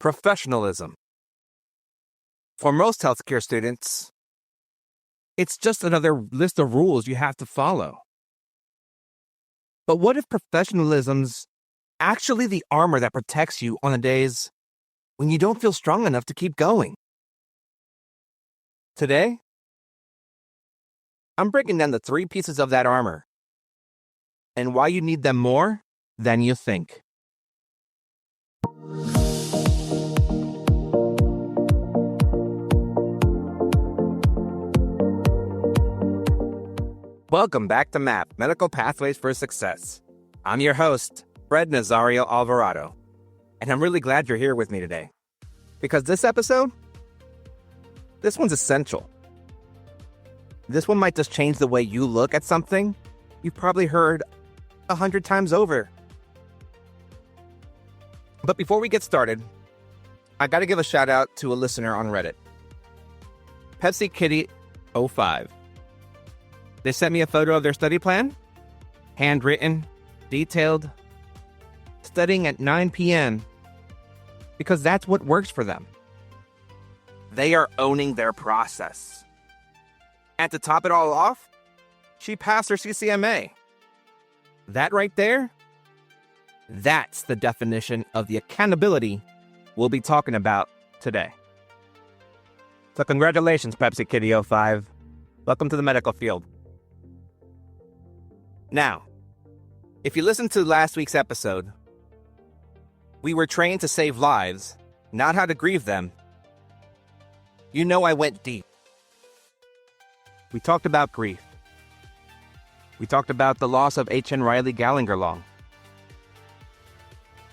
Professionalism. For most healthcare students, it's just another list of rules you have to follow. But what if professionalism's actually the armor that protects you on the days when you don't feel strong enough to keep going? Today, I'm breaking down the 3 pieces of that armor and why you need them more than you think. Welcome back to MAP, Medical Pathways for Success. I'm your host, Fred Nazario Alvarado, and I'm really glad you're here with me today. Because this one's essential. This one might just change the way you look at something you've probably heard 100 times over. But before we get started, I gotta give a shout out to a listener on Reddit, Pepsi Kitty 05. They sent me a photo of their study plan, handwritten, detailed, studying at 9 p.m. because that's what works for them. They are owning their process. And to top it all off, she passed her CCMA. That right there, that's the definition of the accountability we'll be talking about today. So congratulations, Pepsi Kitty 05. Welcome to the medical field. Now, if you listened to last week's episode, we were trained to save lives, not how to grieve them. You know I went deep. We talked about grief. We talked about the loss of H.N. Riley Gallagher Long.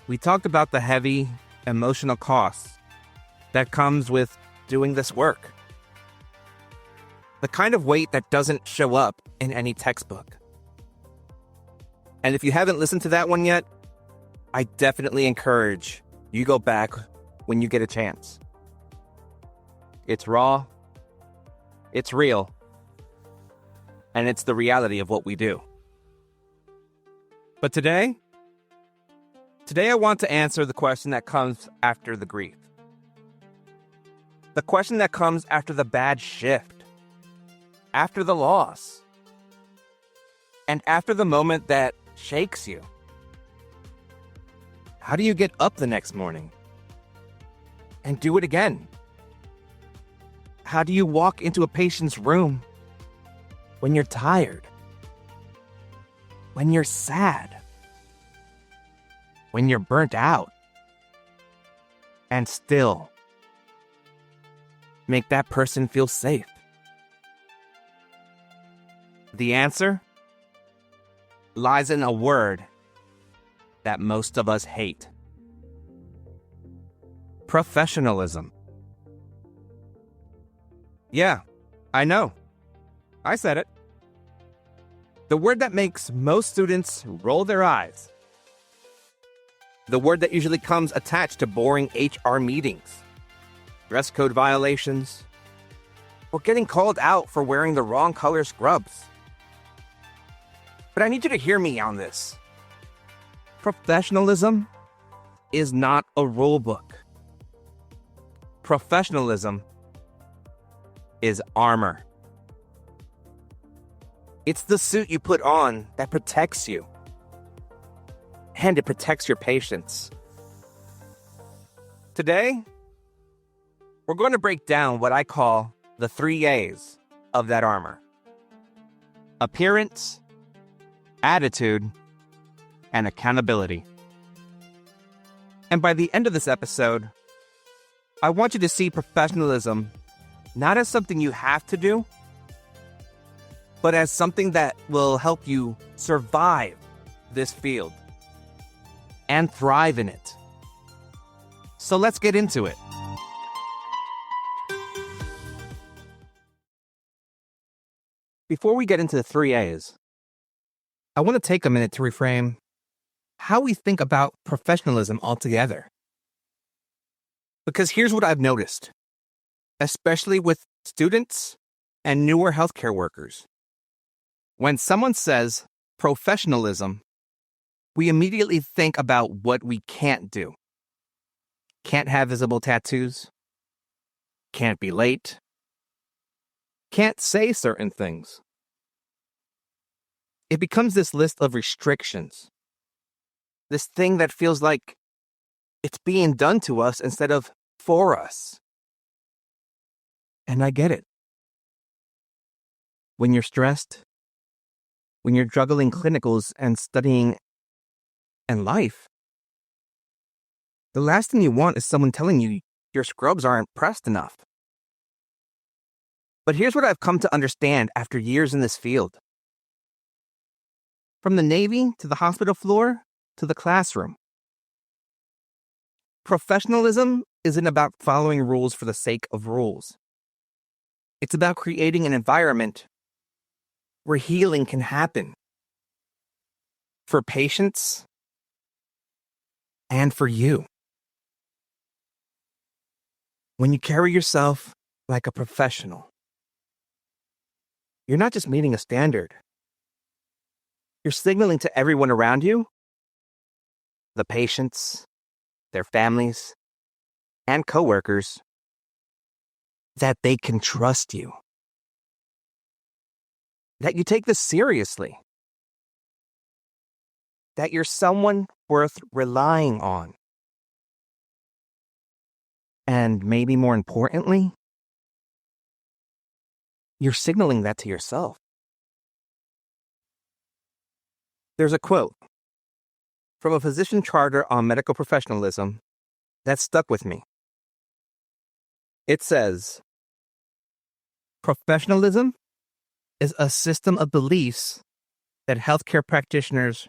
We talked about the heavy emotional costs that comes with doing this work. The kind of weight that doesn't show up in any textbook. And if you haven't listened to that one yet, I definitely encourage you go back when you get a chance. It's raw, it's real, and it's the reality of what we do. But today I want to answer the question that comes after the grief. The question that comes after the bad shift, after the loss, and after the moment that shakes you. How do you get up the next morning and do it again? How do you walk into a patient's room when you're tired, when you're sad, when you're burnt out, and still make that person feel safe? The answer lies in a word that most of us hate. Professionalism. Yeah, I know. I said it. The word that makes most students roll their eyes. The word that usually comes attached to boring HR meetings, dress code violations, or getting called out for wearing the wrong color scrubs. But I need you to hear me on this. Professionalism is not a rule book. Professionalism is armor. It's the suit you put on that protects you. And it protects your patients. Today, we're going to break down what I call the 3 A's of that armor. Appearance, attitude, and accountability. And by the end of this episode, I want you to see professionalism not as something you have to do, but as something that will help you survive this field and thrive in it. So let's get into it. Before we get into the 3 A's, I want to take a minute to reframe how we think about professionalism altogether. Because here's what I've noticed, especially with students and newer healthcare workers. When someone says professionalism, we immediately think about what we can't do. Can't have visible tattoos. Can't be late. Can't say certain things. It becomes this list of restrictions. This thing that feels like it's being done to us instead of for us. And I get it. When you're stressed, when you're juggling clinicals and studying and life, the last thing you want is someone telling you your scrubs aren't pressed enough. But here's what I've come to understand after years in this field. From the Navy to the hospital floor to the classroom, professionalism isn't about following rules for the sake of rules. It's about creating an environment where healing can happen for patients and for you. When you carry yourself like a professional, you're not just meeting a standard. You're signaling to everyone around you, the patients, their families, and coworkers, that they can trust you. That you take this seriously. That you're someone worth relying on. And maybe more importantly, you're signaling that to yourself. There's a quote from a physician charter on medical professionalism that stuck with me. It says, "Professionalism is a system of beliefs that healthcare practitioners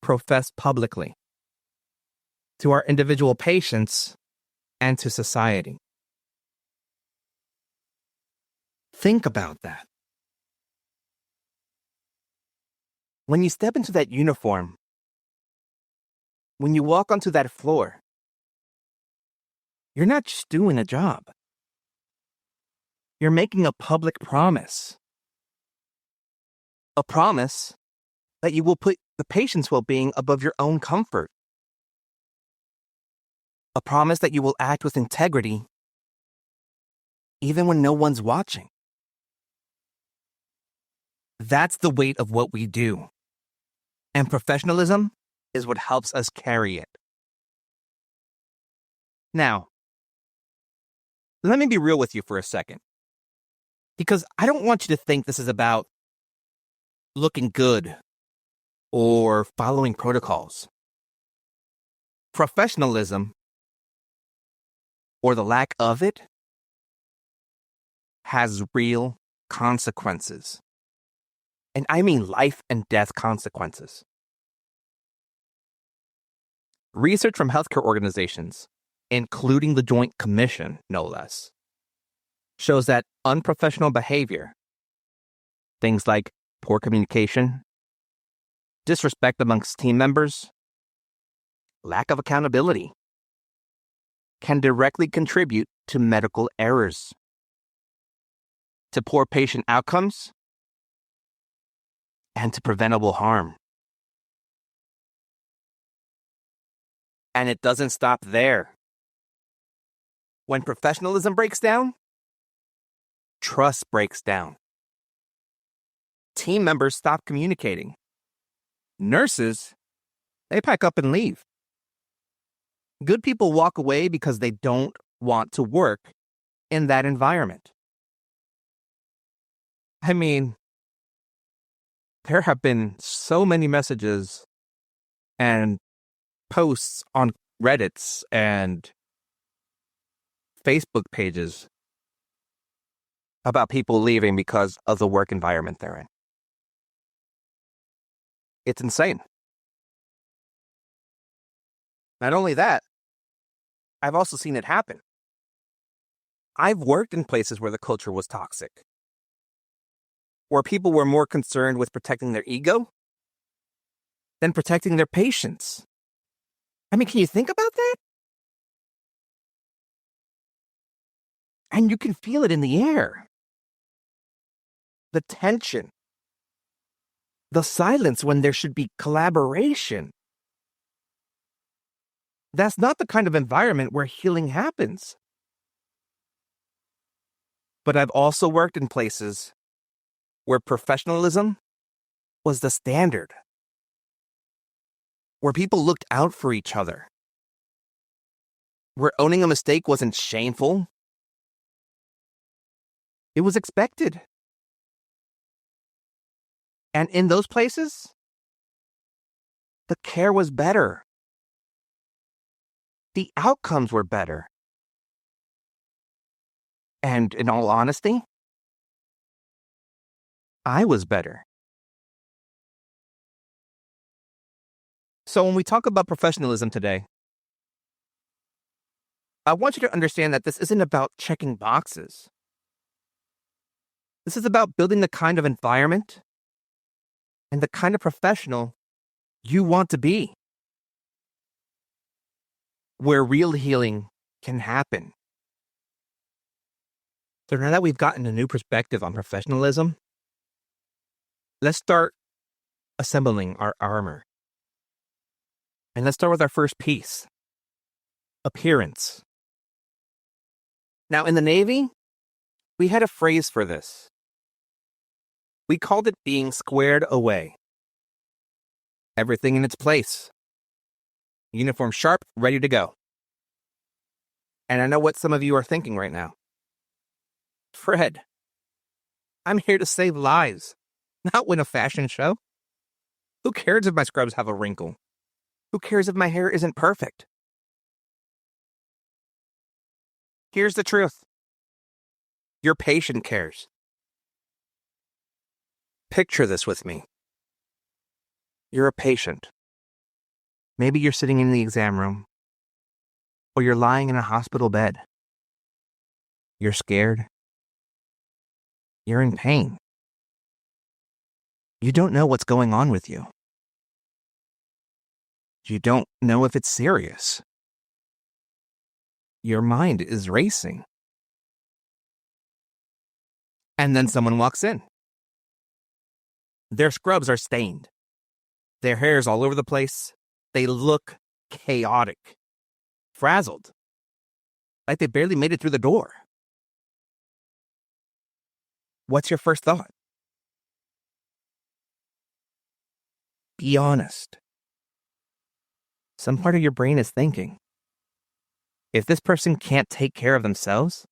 profess publicly to our individual patients and to society." Think about that. When you step into that uniform, when you walk onto that floor, you're not just doing a job. You're making a public promise. A promise that you will put the patient's well-being above your own comfort. A promise that you will act with integrity even when no one's watching. That's the weight of what we do. And professionalism is what helps us carry it. Now, let me be real with you for a second. Because I don't want you to think this is about looking good or following protocols. Professionalism, or the lack of it, has real consequences. And I mean life and death consequences. Research from healthcare organizations, including the Joint Commission, no less, shows that unprofessional behavior, things like poor communication, disrespect amongst team members, lack of accountability, can directly contribute to medical errors, to poor patient outcomes, and to preventable harm. And it doesn't stop there. When professionalism breaks down, trust breaks down. Team members stop communicating. Nurses, they pack up and leave. Good people walk away because they don't want to work in that environment. I mean, there have been so many messages and posts on Reddits and Facebook pages about people leaving because of the work environment they're in. It's insane. Not only that, I've also seen it happen. I've worked in places where the culture was toxic, where people were more concerned with protecting their ego than protecting their patients. I mean, can you think about that? And you can feel it in the air. The tension. The silence when there should be collaboration. That's not the kind of environment where healing happens. But I've also worked in places where professionalism was the standard, where people looked out for each other, where owning a mistake wasn't shameful. It was expected. And in those places, the care was better. The outcomes were better. And in all honesty, I was better. So when we talk about professionalism today, I want you to understand that this isn't about checking boxes. This is about building the kind of environment and the kind of professional you want to be, where real healing can happen. So now that we've gotten a new perspective on professionalism, let's start assembling our armor. And let's start with our first piece, appearance. Now, in the Navy, we had a phrase for this. We called it being squared away. Everything in its place. Uniform sharp, ready to go. And I know what some of you are thinking right now. Fred, I'm here to save lives, not win a fashion show. Who cares if my scrubs have a wrinkle? Who cares if my hair isn't perfect? Here's the truth. Your patient cares. Picture this with me. You're a patient. Maybe you're sitting in the exam room, or you're lying in a hospital bed. You're scared. You're in pain. You don't know what's going on with you. You don't know if it's serious. Your mind is racing. And then someone walks in. Their scrubs are stained. Their hair's all over the place. They look chaotic, frazzled, like they barely made it through the door. What's your first thought? Be honest. Some part of your brain is thinking, if this person can't take care of themselves,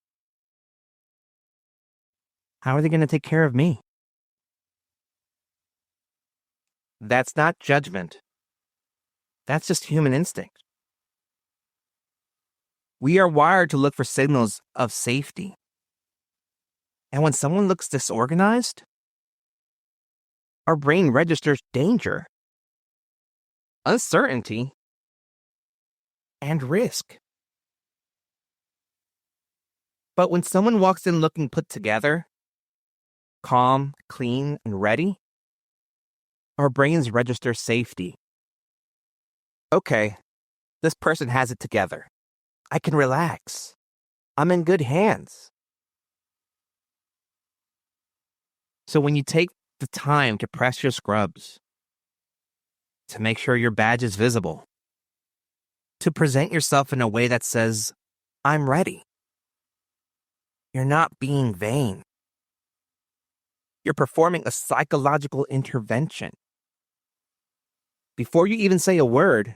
how are they going to take care of me? That's not judgment. That's just human instinct. We are wired to look for signals of safety. And when someone looks disorganized, our brain registers danger, uncertainty, and risk. But when someone walks in looking put together, calm, clean, and ready, our brains register safety. Okay, this person has it together. I can relax. I'm in good hands. So when you take the time to press your scrubs, to make sure your badge is visible, to present yourself in a way that says, I'm ready, you're not being vain. You're performing a psychological intervention. Before you even say a word,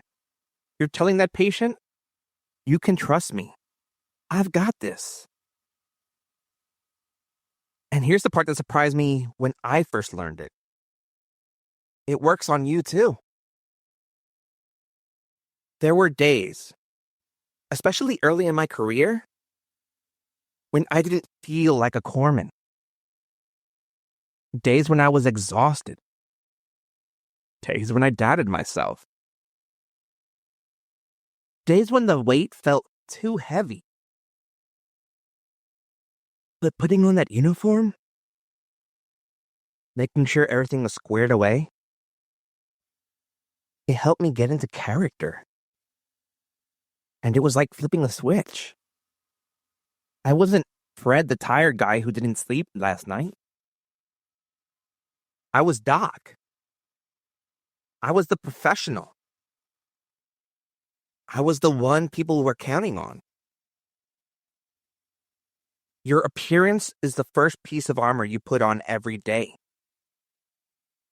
you're telling that patient, you can trust me. I've got this. And here's the part that surprised me when I first learned it. It works on you too. There were days, especially early in my career, when I didn't feel like a corpsman. Days when I was exhausted. Days when I doubted myself. Days when the weight felt too heavy. But putting on that uniform, making sure everything was squared away, it helped me get into character. And it was like flipping a switch. I wasn't Fred, the tired guy who didn't sleep last night. I was Doc. I was the professional. I was the one people were counting on. Your appearance is the first piece of armor you put on every day.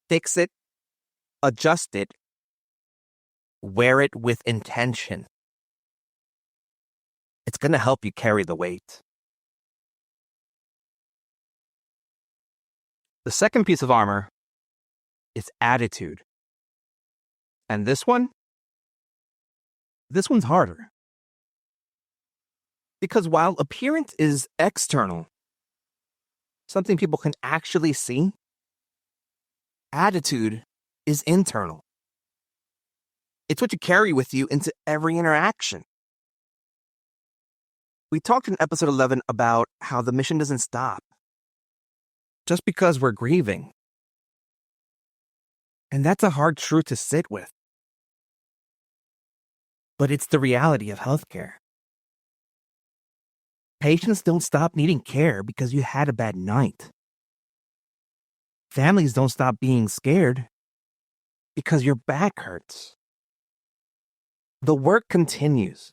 Fix it, adjust it, wear it with intention. It's going to help you carry the weight. The second piece of armor is attitude. And this one's harder. Because while appearance is external, something people can actually see, attitude is internal. It's what you carry with you into every interaction. We talked in episode 11 about how the mission doesn't stop just because we're grieving. And that's a hard truth to sit with. But it's the reality of healthcare. Patients don't stop needing care because you had a bad night. Families don't stop being scared because your back hurts. The work continues.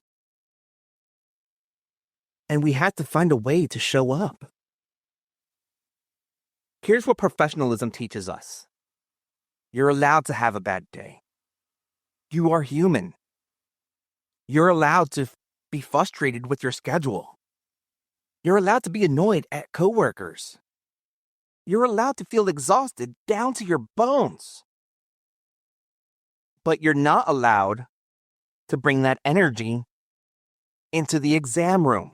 And we have to find a way to show up. Here's what professionalism teaches us. You're allowed to have a bad day. You are human. You're allowed to be frustrated with your schedule. You're allowed to be annoyed at coworkers. You're allowed to feel exhausted down to your bones. But you're not allowed to bring that energy into the exam room.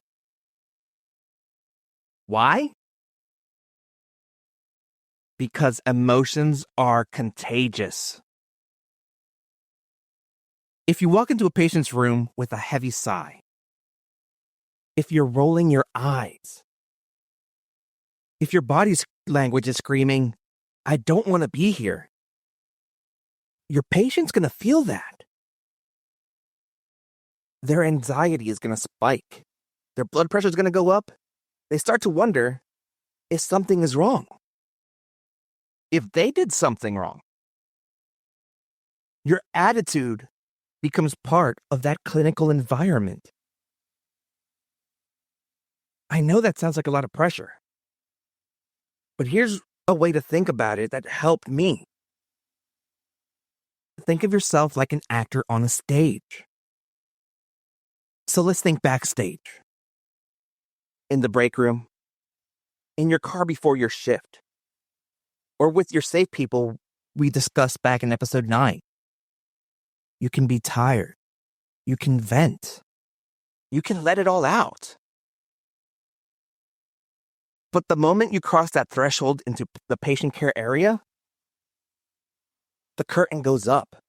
Why? Because emotions are contagious. If you walk into a patient's room with a heavy sigh, if you're rolling your eyes, if your body's language is screaming, "I don't want to be here," your patient's going to feel that. Their anxiety is going to spike. Their blood pressure is going to go up. They start to wonder if something is wrong. If they did something wrong. Your attitude becomes part of that clinical environment. I know that sounds like a lot of pressure. But here's a way to think about it that helped me. Think of yourself like an actor on a stage. So let's think backstage. In the break room. In your car before your shift. Or with your safe people we discussed back in episode 9. You can be tired. You can vent. You can let it all out. But the moment you cross that threshold into the patient care area, the curtain goes up.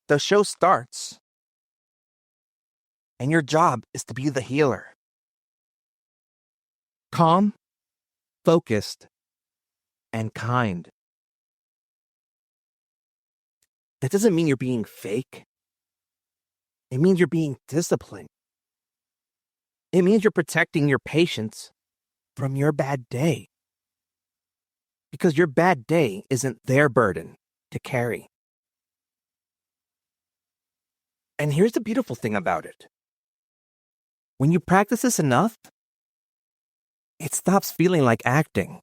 The show starts. And your job is to be the healer. Calm, focused, and kind. That doesn't mean you're being fake. It means you're being disciplined. It means you're protecting your patients from your bad day. Because your bad day isn't their burden to carry. And here's the beautiful thing about it. When you practice this enough, it stops feeling like acting.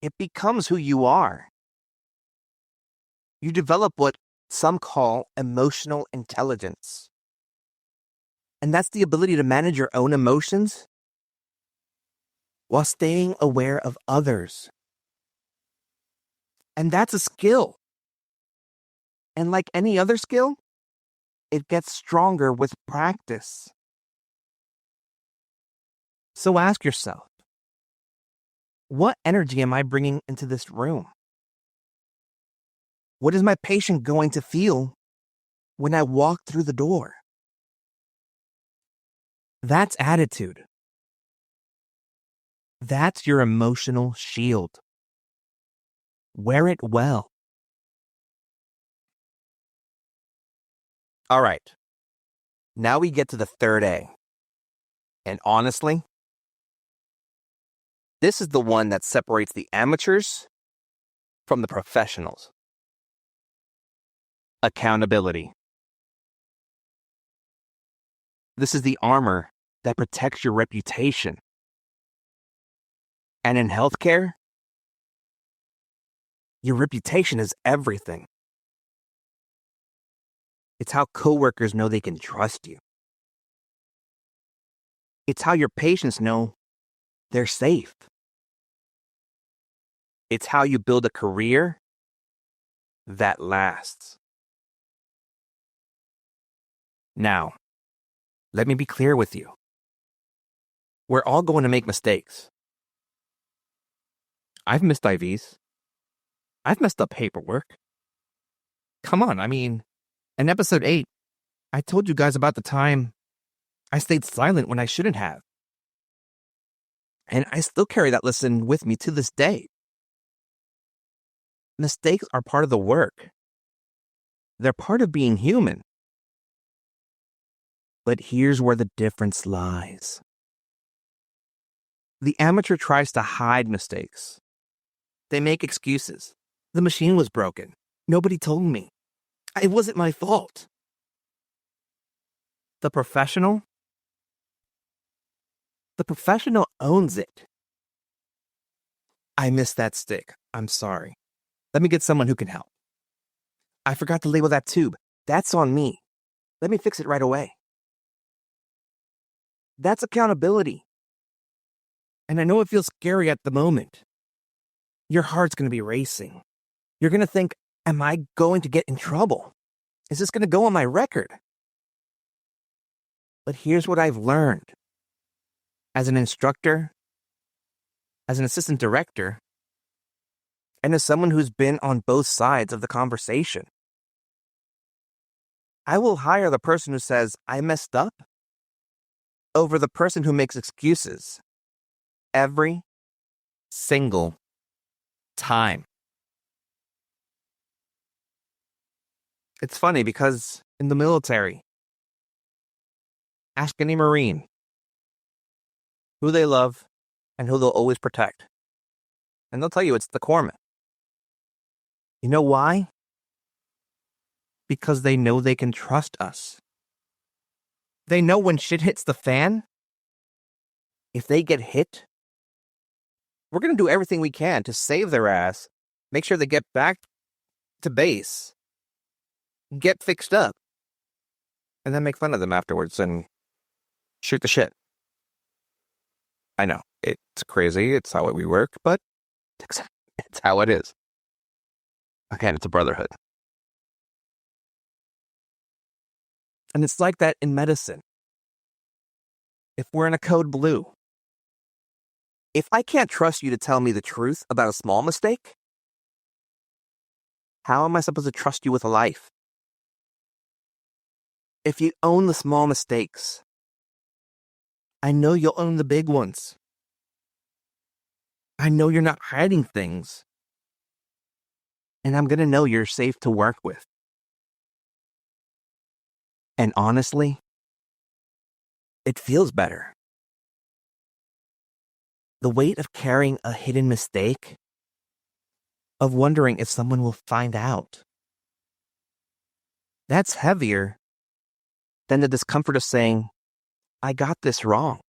It becomes who you are. You develop what some call emotional intelligence. And that's the ability to manage your own emotions while staying aware of others. And that's a skill. And like any other skill, it gets stronger with practice. So ask yourself, what energy am I bringing into this room? What is my patient going to feel when I walk through the door? That's attitude. That's your emotional shield. Wear it well. All right. Now we get to the third A. And honestly, this is the one that separates the amateurs from the professionals. Accountability. This is the armor that protects your reputation. And in healthcare, your reputation is everything. It's how coworkers know they can trust you. It's how your patients know they're safe. It's how you build a career that lasts. Now, let me be clear with you. We're all going to make mistakes. I've missed IVs. I've messed up paperwork. Come on, in episode 8, I told you guys about the time I stayed silent when I shouldn't have. And I still carry that lesson with me to this day. Mistakes are part of the work. They're part of being human. But here's where the difference lies. The amateur tries to hide mistakes. They make excuses. The machine was broken. Nobody told me. It wasn't my fault. The professional owns it. I missed that stick. I'm sorry. Let me get someone who can help. I forgot to label that tube. That's on me. Let me fix it right away. That's accountability. And I know it feels scary at the moment. Your heart's going to be racing. You're going to think, am I going to get in trouble? Is this going to go on my record? But here's what I've learned. As an instructor, as an assistant director, and as someone who's been on both sides of the conversation, I will hire the person who says, I messed up, over the person who makes excuses every single time. It's funny because in the military, ask any Marine who they love and who they'll always protect. And they'll tell you it's the corpsman. You know why? Because they know they can trust us. They know when shit hits the fan, if they get hit, we're going to do everything we can to save their ass, make sure they get back to base, get fixed up, and then make fun of them afterwards and shoot the shit. I know, it's crazy, it's how we work, but it's how it is. Again, it's a brotherhood. And it's like that in medicine. If we're in a code blue, if I can't trust you to tell me the truth about a small mistake, how am I supposed to trust you with a life? If you own the small mistakes, I know you'll own the big ones. I know you're not hiding things. And I'm going to know you're safe to work with. And honestly, it feels better. The weight of carrying a hidden mistake, of wondering if someone will find out, that's heavier than the discomfort of saying, I got this wrong.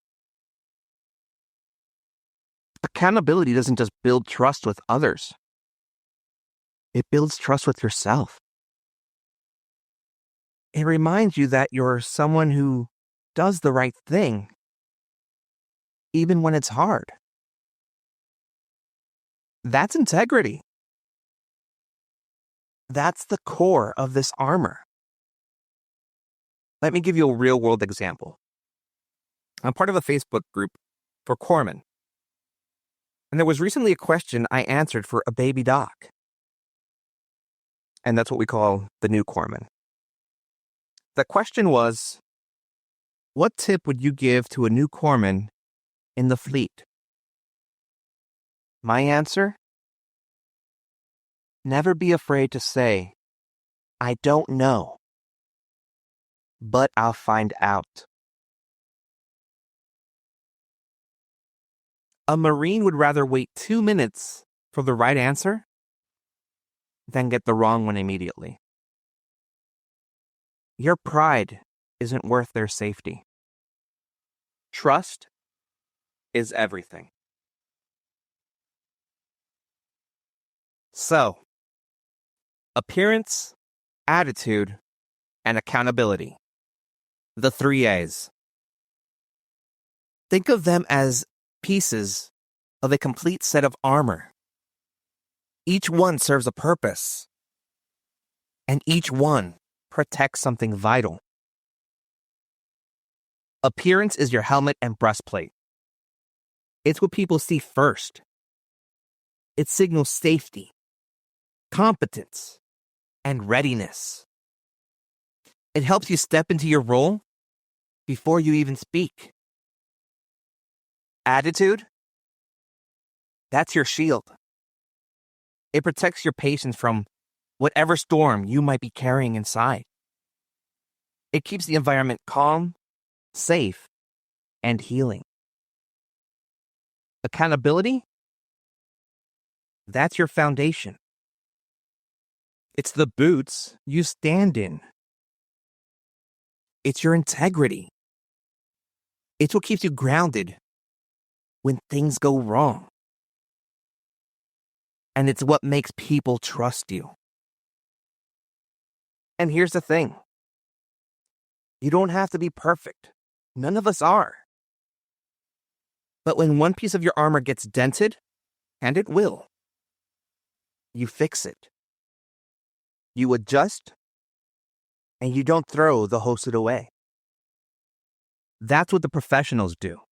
Accountability doesn't just build trust with others. It builds trust with yourself. It reminds you that you're someone who does the right thing, even when it's hard. That's integrity. That's the core of this armor. Let me give you a real-world example. I'm part of a Facebook group for corpsmen. And there was recently a question I answered for a baby doc. And that's what we call the new corpsman. The question was, what tip would you give to a new corpsman in the fleet? My answer? Never be afraid to say, I don't know, but I'll find out. A Marine would rather wait 2 minutes for the right answer than get the wrong one immediately. Your pride isn't worth their safety. Trust is everything. So, appearance, attitude, and accountability. The 3 A's. Think of them as pieces of a complete set of armor. Each one serves a purpose, and each one protects something vital. Appearance is your helmet and breastplate. It's what people see first. It signals safety, competence, and readiness. It helps you step into your role before you even speak. Attitude? That's your shield. It protects your patients from whatever storm you might be carrying inside. It keeps the environment calm, safe, and healing. Accountability? That's your foundation. It's the boots you stand in. It's your integrity. It's what keeps you grounded when things go wrong. And it's what makes people trust you. And here's the thing. You don't have to be perfect. None of us are. But when one piece of your armor gets dented, and it will, you fix it. You adjust, and you don't throw the whole suit away. That's what the professionals do.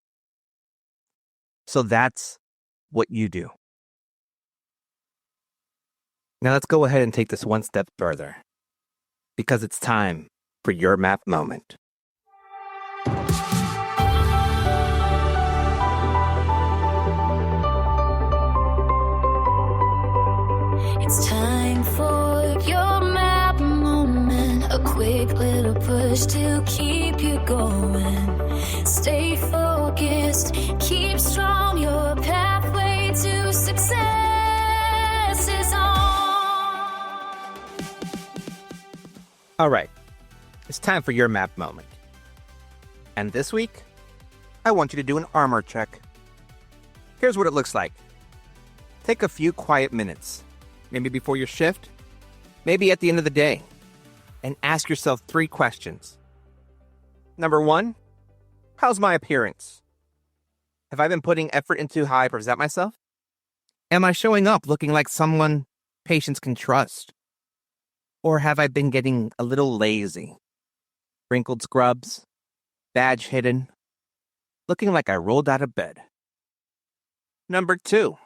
So that's what you do. Now let's go ahead and take this one step further, because it's time for your map moment. It's time for your map moment. A quick little push to keep you going. Stay focused, keep strong. Your pathway to success is on. All right, it's time for your map moment. And this week, I want you to do an armor check. Here's what it looks like. Take a few quiet minutes, maybe before your shift, maybe at the end of the day, and ask yourself 3 questions. Number 1, how's my appearance? Have I been putting effort into how I present myself? Am I showing up looking like someone patients can trust? Or have I been getting a little lazy? Wrinkled scrubs, badge hidden, looking like I rolled out of bed. Number 2,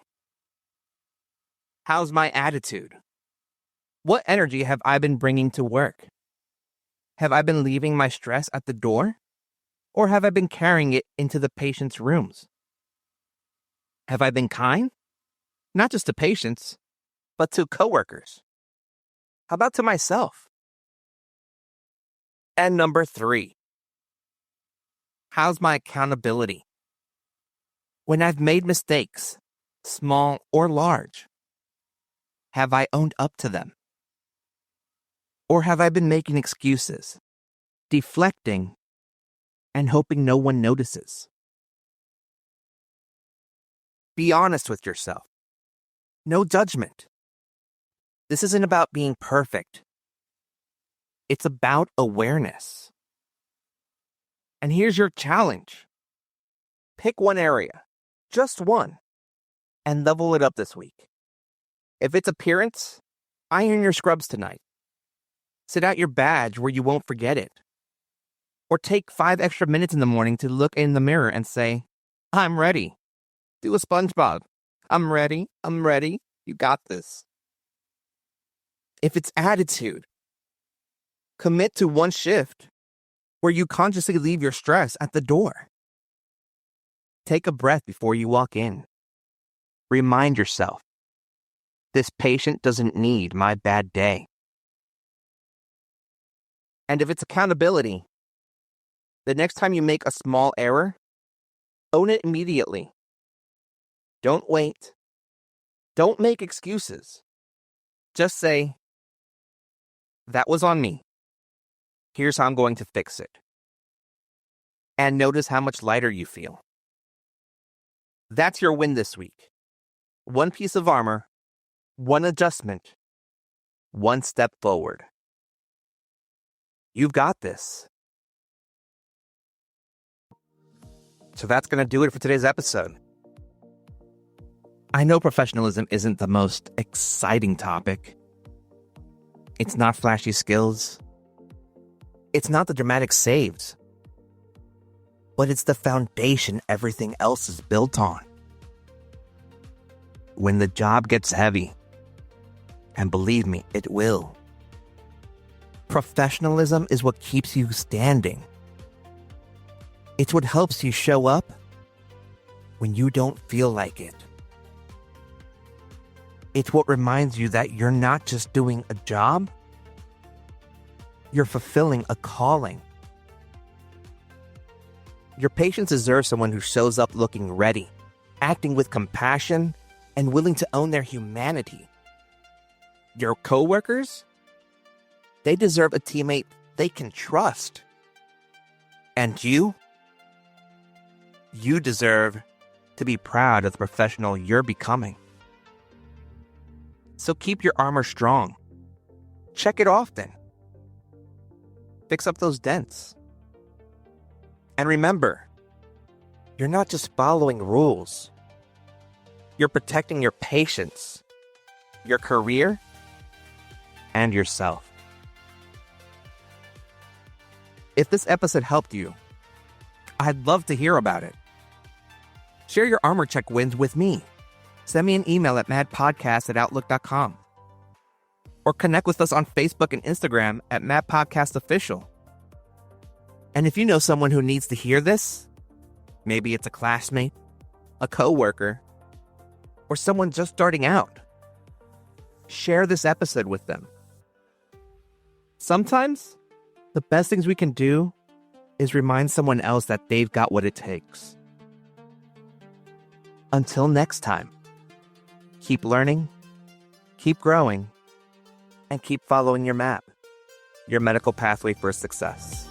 how's my attitude? What energy have I been bringing to work? Have I been leaving my stress at the door? Or have I been carrying it into the patient's rooms? Have I been kind? Not just to patients, but to coworkers. How about to myself? And number 3, how's my accountability? When I've made mistakes, small or large, have I owned up to them? Or have I been making excuses, deflecting, and hoping no one notices? Be honest with yourself. No judgment. This isn't about being perfect. It's about awareness. And here's your challenge. Pick one area, just one, and level it up this week. If it's appearance, iron your scrubs tonight. Sit out your badge where you won't forget it. Or take 5 extra minutes in the morning to look in the mirror and say, I'm ready. Do a SpongeBob. I'm ready. You got this. If it's attitude, commit to one shift where you consciously leave your stress at the door. Take a breath before you walk in. Remind yourself, this patient doesn't need my bad day. And if it's accountability, the next time you make a small error, own it immediately. Don't wait. Don't make excuses. Just say, that was on me. Here's how I'm going to fix it. And notice how much lighter you feel. That's your win this week. One piece of armor, one adjustment, one step forward. You've got this. So that's going to do it for today's episode. I know professionalism isn't the most exciting topic. It's not flashy skills. It's not the dramatic saves. But it's the foundation everything else is built on. When the job gets heavy, and believe me, it will, professionalism is what keeps you standing. It's what helps you show up when you don't feel like it. It's what reminds you that you're not just doing a job, you're fulfilling a calling. Your patients deserve someone who shows up looking ready, acting with compassion, and willing to own their humanity. Your coworkers, they deserve a teammate they can trust. And you deserve to be proud of the professional you're becoming. So keep your armor strong. Check it often. Fix up those dents. And remember, you're not just following rules. You're protecting your patients, your career, and yourself. If this episode helped you, I'd love to hear about it. Share your armor check wins with me. Send me an email at madpodcast@outlook.com. Or connect with us on Facebook and Instagram at madpodcastofficial. And if you know someone who needs to hear this, maybe it's a classmate, a coworker, or someone just starting out, share this episode with them. Sometimes, the best things we can do is remind someone else that they've got what it takes. Until next time, keep learning, keep growing, and keep following your map, your medical pathway for success.